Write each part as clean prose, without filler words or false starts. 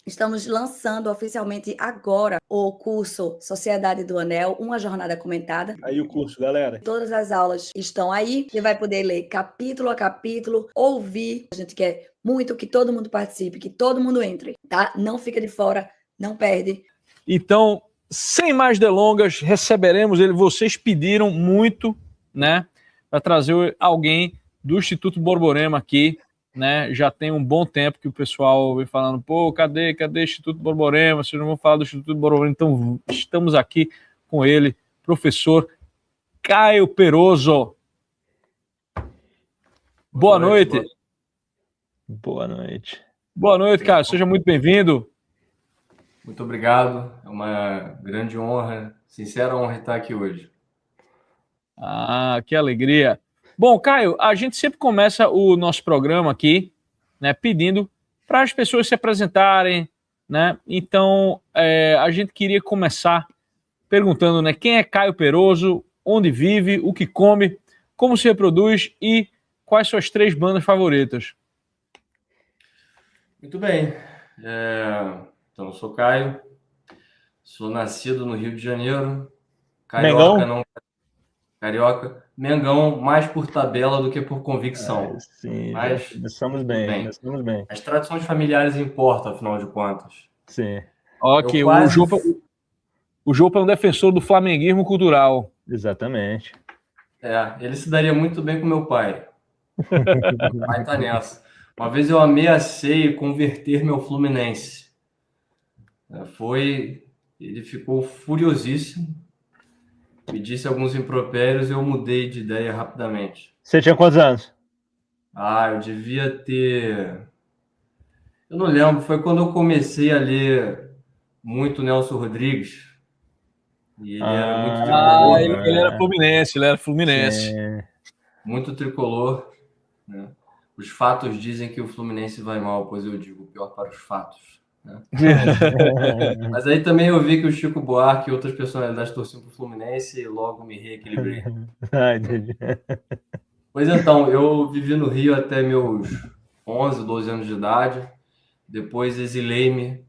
Estamos lançando oficialmente agora o curso Sociedade do Anel, uma jornada comentada. Aí o curso, galera. Todas as aulas estão aí. Você vai poder ler capítulo a capítulo, ouvir. A gente quer muito que todo mundo participe, que todo mundo entre, tá? Não fica de fora, não perde. Então, sem mais delongas, receberemos ele. Vocês pediram muito, né, para trazer alguém do Instituto Borborema aqui, né? Já tem um bom tempo que o pessoal vem falando, pô, cadê o Instituto Borborema? Vocês não vão falar do Instituto Borborema? Então, estamos aqui com ele, professor Caio Peroso. Boa noite. Boa noite. Boa noite, Caio. Seja muito bem-vindo. Muito obrigado. É uma grande honra, sincera honra estar aqui hoje. Ah, que alegria. Bom, Caio, a gente sempre começa o nosso programa aqui, né, pedindo para as pessoas se apresentarem, né? Então, a gente queria começar perguntando, né, quem é Caio Peroso, onde vive, o que come, como se reproduz e quais suas 3 bandas favoritas. Muito bem. Então, eu sou Caio, sou nascido no Rio de Janeiro, carioca, Mengão? não carioca, Mengão, mais por tabela do que por convicção. Sim, Mas estamos tudo bem, estamos bem. As tradições familiares importam, afinal de contas. Sim. Ok, quase... o Jopa é um defensor do flamenguismo cultural. Exatamente. Ele se daria muito bem com meu pai. Meu pai tá nessa. Uma vez eu ameacei converter meu Fluminense. Ele ficou furiosíssimo, me disse alguns impropérios e eu mudei de ideia rapidamente. Você tinha quantos anos? Eu devia ter... Eu não lembro, foi quando eu comecei a ler muito Nelson Rodrigues. E ele era muito tricolor. Ele era fluminense. Sim. Muito tricolor, né? Os fatos dizem que o Fluminense vai mal, pois eu digo pior para os fatos. Né? Mas aí também eu vi que o Chico Buarque e outras personalidades torciam para o Fluminense e logo me reequilibrei. Pois então, eu vivi no Rio até meus 11, 12 anos de idade. Depois exilei-me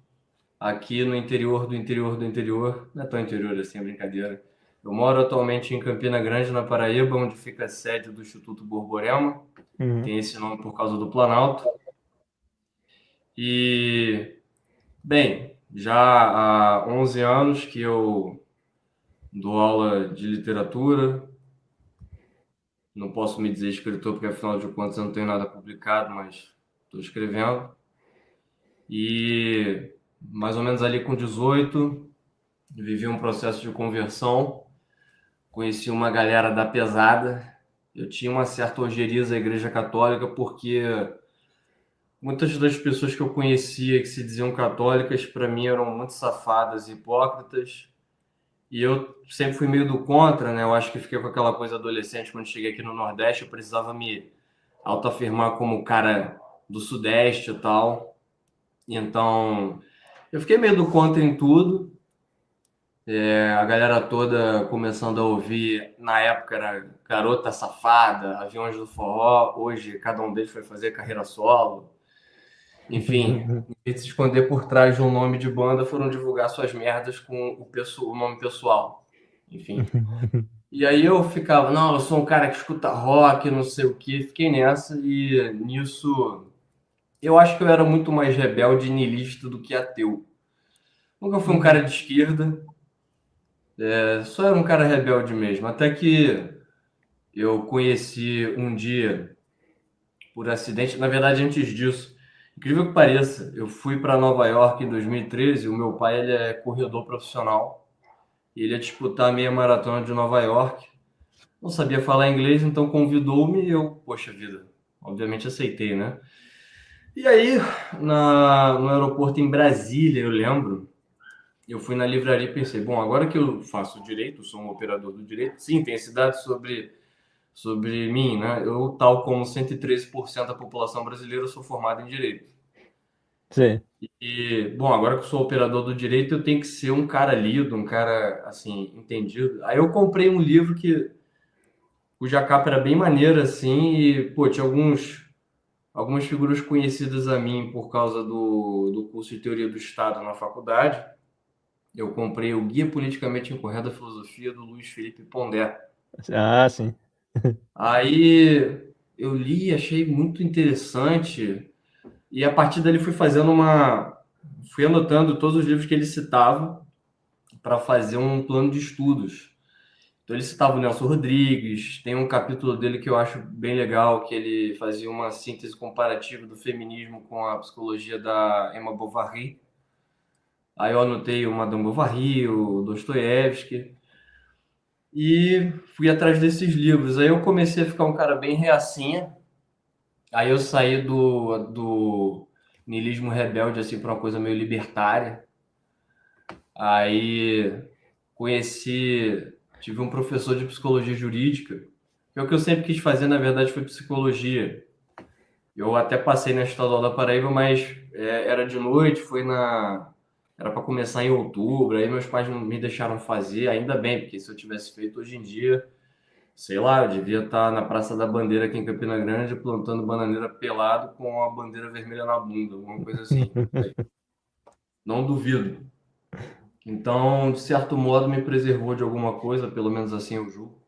aqui no interior do interior do interior. Não é tão interior assim, é brincadeira. Eu moro atualmente em Campina Grande, na Paraíba, onde fica a sede do Instituto Borborema. Tem esse nome por causa do Planalto. E, bem, já há 11 anos que eu dou aula de literatura. Não posso me dizer escritor, porque afinal de contas eu não tenho nada publicado, mas estou escrevendo. E mais ou menos ali com 18, vivi um processo de conversão. Conheci uma galera da pesada. Eu tinha uma certa ojeriza à Igreja Católica, porque muitas das pessoas que eu conhecia que se diziam católicas, para mim, eram muito safadas e hipócritas. E eu sempre fui meio do contra, né? Eu acho que fiquei com aquela coisa adolescente. Quando cheguei aqui no Nordeste, eu precisava me autoafirmar como cara do Sudeste e tal. E então, eu fiquei meio do contra em tudo. A galera toda começando a ouvir, na época era Garota Safada, Aviões do Forró, hoje cada um deles foi fazer carreira solo. Enfim, em vez de se esconder por trás de um nome de banda, foram divulgar suas merdas com o nome pessoal. Enfim. E aí eu ficava, não, eu sou um cara que escuta rock, não sei o quê. Fiquei nessa e nisso eu acho que eu era muito mais rebelde e niilista do que ateu. Nunca fui um cara de esquerda. Só era um cara rebelde mesmo. Até que eu conheci um dia, por acidente, na verdade antes disso, incrível que pareça, eu fui para Nova York em 2013, o meu pai ele é corredor profissional, e ele ia disputar a meia maratona de Nova York. Não sabia falar inglês, então convidou-me e eu, poxa vida, obviamente aceitei, né? E aí, no aeroporto em Brasília, eu lembro, eu fui na livraria e pensei, bom, agora que eu faço direito, sou um operador do direito, sim, tem esse dado sobre mim, né? Eu, tal como 113% da população brasileira, sou formado em direito. Sim. E, bom, agora que eu sou operador do direito, eu tenho que ser um cara lido, um cara, assim, entendido. Aí eu comprei um livro cuja capa era bem maneira, assim, e, pô, tinha alguns algumas figuras conhecidas a mim por causa do curso de Teoria do Estado na faculdade. Eu comprei o Guia Politicamente Incorreto da Filosofia, do Luiz Felipe Pondé. Ah, sim. Aí eu li, achei muito interessante, e a partir dali fui anotando todos os livros que ele citava para fazer um plano de estudos. Então ele citava o Nelson Rodrigues, tem um capítulo dele que eu acho bem legal, que ele fazia uma síntese comparativa do feminismo com a psicologia da Emma Bovary. Aí eu anotei o Madame Bovary, o Dostoiévski, e fui atrás desses livros. Aí eu comecei a ficar um cara bem reacinha. Aí eu saí do niilismo rebelde assim para uma coisa meio libertária. Aí tive um professor de psicologia jurídica, que é o que eu sempre quis fazer, na verdade, foi psicologia. Eu até passei na Estadual da Paraíba, mas era de noite, era para começar em outubro, aí meus pais não me deixaram fazer, ainda bem, porque se eu tivesse feito hoje em dia, sei lá, eu devia estar na Praça da Bandeira aqui em Campina Grande, plantando bananeira pelado com a bandeira vermelha na bunda, alguma coisa assim. Não duvido. Então, de certo modo, me preservou de alguma coisa, pelo menos assim eu julgo.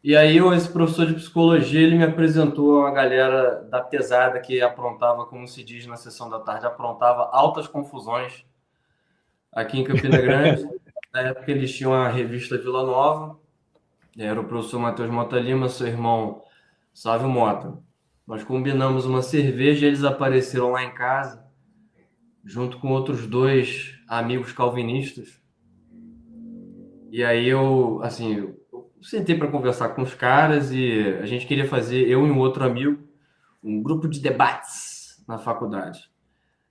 E aí, esse professor de psicologia, ele me apresentou uma galera da pesada que aprontava, como se diz na sessão da tarde, aprontava altas confusões aqui em Campina Grande. Na época, eles tinham a revista Vila Nova, era o professor Matheus Mota Lima, seu irmão Sávio Mota. Nós combinamos uma cerveja e eles apareceram lá em casa, junto com outros 2 amigos calvinistas. E aí eu sentei para conversar com os caras e a gente queria fazer, eu e um outro amigo, um grupo de debates na faculdade.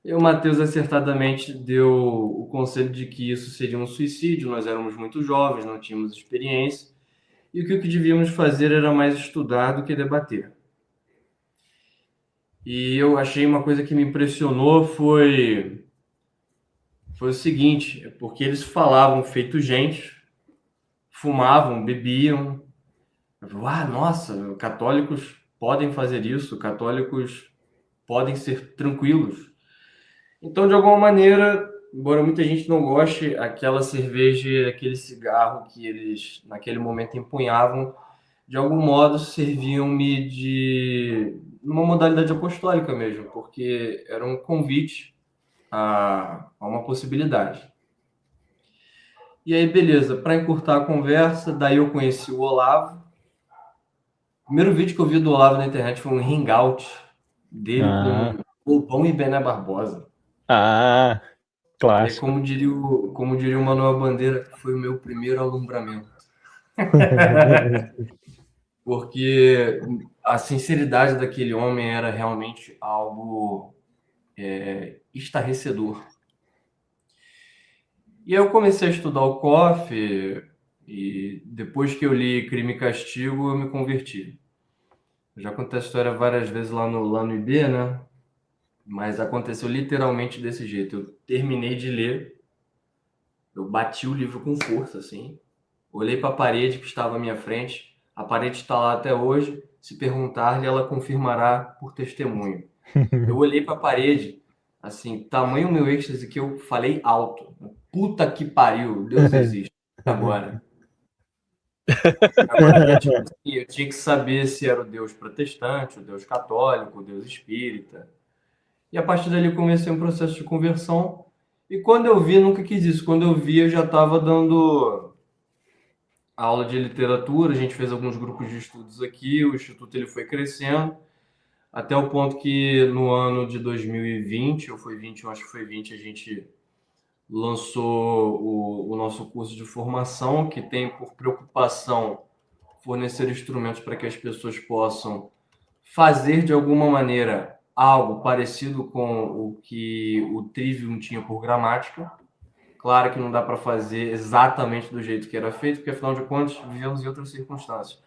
E o Matheus acertadamente deu o conselho de que isso seria um suicídio, nós éramos muito jovens, não tínhamos experiência, e o que devíamos fazer era mais estudar do que debater. E eu achei uma coisa que me impressionou foi o seguinte, porque eles falavam feito gente, fumavam, bebiam. Eu falei, nossa, católicos podem fazer isso, católicos podem ser tranquilos. Então, de alguma maneira, embora muita gente não goste, aquela cerveja, aquele cigarro que eles naquele momento empunhavam, de algum modo serviam-me numa modalidade apostólica mesmo, porque era um convite a uma possibilidade. E aí, beleza, para encurtar a conversa, daí eu conheci o Olavo. O primeiro vídeo que eu vi do Olavo na internet foi um hangout dele com o Lobão e Bené Barbosa. Ah, clássico. Como diria o Manuel Bandeira, foi o meu primeiro alumbramento. Porque a sinceridade daquele homem era realmente algo estarrecedor. E aí eu comecei a estudar o COF, e depois que eu li Crime e Castigo, eu me converti. Eu já contei a história várias vezes lá no IB, né? Mas aconteceu literalmente desse jeito. Eu terminei de ler, eu bati o livro com força, assim, olhei para a parede que estava à minha frente, a parede está lá até hoje, se perguntar-lhe, ela confirmará por testemunho. Eu olhei para a parede, assim, tamanho meu êxtase que eu falei alto. Puta que pariu, Deus existe. Agora tipo assim, eu tinha que saber se era o Deus protestante, o Deus católico, o Deus espírita. E a partir dali comecei um processo de conversão. E quando eu vi, nunca quis isso. Quando eu vi, eu já estava dando aula de literatura. A gente fez alguns grupos de estudos aqui. O instituto ele foi crescendo até o ponto que no ano de 2020, ou foi 21, acho que foi 20, a gente lançou o nosso curso de formação, que tem por preocupação fornecer instrumentos para que as pessoas possam fazer de alguma maneira algo parecido com o que o Trivium tinha por gramática. Claro que não dá para fazer exatamente do jeito que era feito, porque afinal de contas vivemos em outras circunstâncias.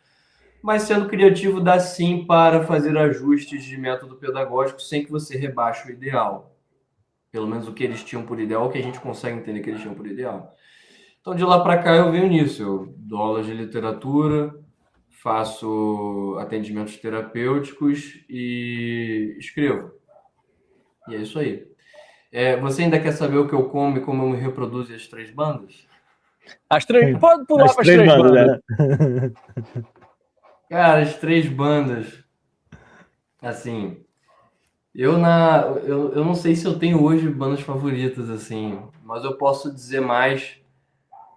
Mas sendo criativo dá sim para fazer ajustes de método pedagógico sem que você rebaixe o ideal. Pelo menos o que eles tinham por ideal, o que a gente consegue entender que eles tinham por ideal. Então, de lá para cá, eu venho nisso. Eu dou aulas de literatura, faço atendimentos terapêuticos e escrevo. E é isso aí. Você ainda quer saber o que eu como e como eu me reproduzo as 3 bandas? As 3, pode pular As para as 3 3 bandas, bandas. né? Cara, as 3 bandas, assim, eu não sei se eu tenho hoje bandas favoritas, assim, mas eu posso dizer mais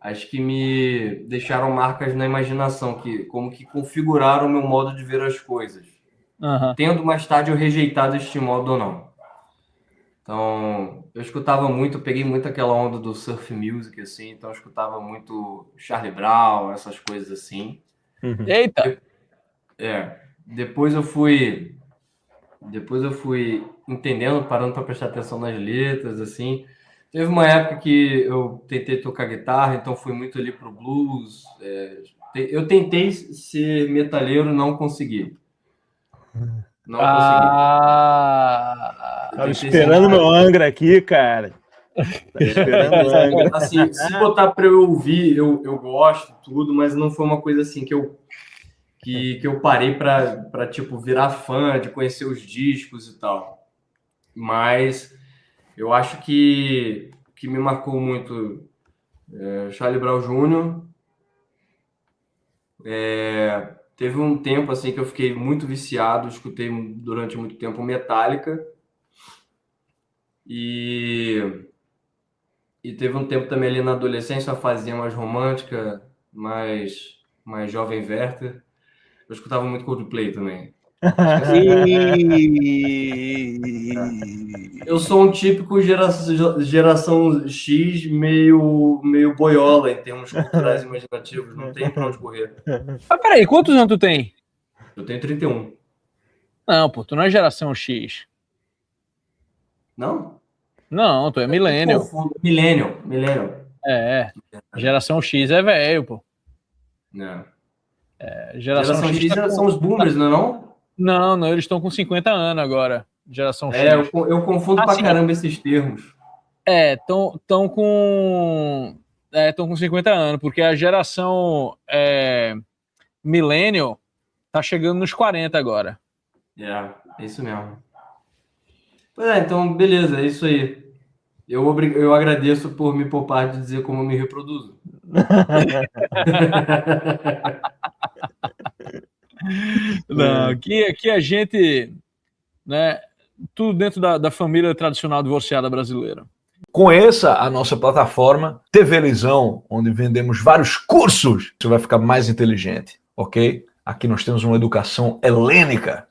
as que me deixaram marcas na imaginação, como que configuraram o meu modo de ver as coisas. Aham. Tendo mais tarde eu rejeitado este modo ou não. Então, eu escutava muito, eu peguei muito aquela onda do surf music, assim, então eu escutava muito Charlie Brown, essas coisas assim. Uhum. Eita! Depois eu fui entendendo, parando para prestar atenção nas letras, assim. Teve uma época que eu tentei tocar guitarra, então fui muito ali pro blues. Eu tentei ser metaleiro, não consegui. Não consegui. Eu Tava tentei ser esperando meu Angra aqui, cara. Tava esperando o Angra. assim, se botar para eu ouvir, eu gosto tudo, mas não foi uma coisa assim que eu parei para tipo virar fã, de conhecer os discos e tal. Mas eu acho que me marcou muito Charlie Brown Jr. Teve um tempo assim que eu fiquei muito viciado, escutei durante muito tempo Metallica. E teve um tempo também ali na adolescência, uma fazinha mais romântica, mais jovem Werther. Eu escutava muito Coldplay também. Eu sou um típico geração X meio boiola em termos culturais e imaginativos. Não tem pra onde correr. Mas peraí, quantos anos tu tem? Eu tenho 31. Não, pô, tu não é geração X. Não? Não, tu é millennial. Millennial. Geração X é velho, pô. Não. Geração X X tá são os boomers, não é não? Não, eles estão com 50 anos agora. Geração X. Eu confundo pra caramba esses termos. Estão com 50 anos, porque a geração millennial tá chegando nos 40 agora. É isso mesmo. Pois então, beleza, é isso aí. Eu agradeço por me poupar de dizer como eu me reproduzo. Não, aqui a gente, né, tudo dentro da família tradicional divorciada brasileira. Conheça a nossa plataforma TV Lisão, onde vendemos vários cursos. Você vai ficar mais inteligente, ok? Aqui nós temos uma educação helênica.